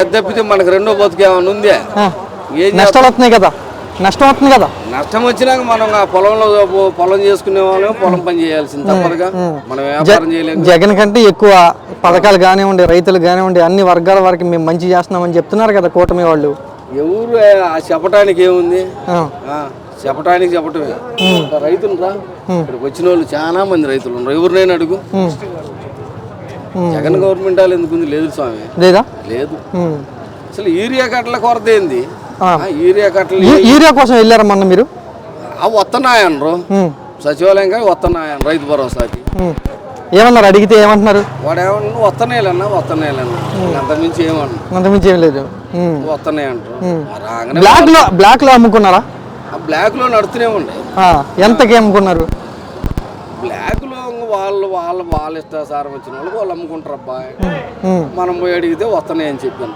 తప్పితే మనకు రెండో బతుకు ఏమైనా ఉంది? నష్టాలు వస్తున్నాయి కదా, నష్టం వస్తుంది కదా. నష్టం వచ్చినాక మనం ఆ పొలం చేసుకునే వాళ్ళం పొలం పని చేయాల్సింది తప్పదుగా. మనం వ్యాపారం చేయలేము. జగన్ కంటే ఎక్కువ పథకాలు కానివ్వండి, రైతులు కానివ్వండి, అన్ని వర్గాల వారికి మేము మంచి చేస్తున్నామని చెప్తున్నారు కదా కూటమి వాళ్ళు. ఎవరు చెప్పడానికి ఏముంది? చెప్పటమే. రైతులు రా ఇక్కడికి వచ్చిన వాళ్ళు చాలా మంది రైతులు ఉన్నారు. ఎవరినైనా అడుగు. జగన్ గవర్నమెంట్ వాళ్ళు ఎందుకుంది? లేదు స్వామి, లేదా? లేదు. అసలు యూరియా కట్టల కొరత ఏంది? యూరియా కోసం వెళ్ళారా మొన్న మీరు? వస్తున్నాయనరు సచివాలయం కానీ వస్తున్నాయని రైతు భరోసాకి. ఏమన్నారు? అడిగితే ఏమంటున్నారు? వాడు ఏమన్నా వస్తున్నాయిలన్నా అంతమించి ఏం లేదు. వస్తున్నాయి అంటారు. బ్లాక్ లో అమ్ముకున్నారా? బ్లాక్ లో నడుతూనే ఉండే. ఎంతకి అమ్ముకున్నారు? బ్లాక్ లో వాళ్ళ ఇష్టాసారం వచ్చిన వాళ్ళు అమ్ముకుంటారు. అబ్బాయి మనం పోయి అడిగితే వస్తున్నాయి అని చెప్పాను.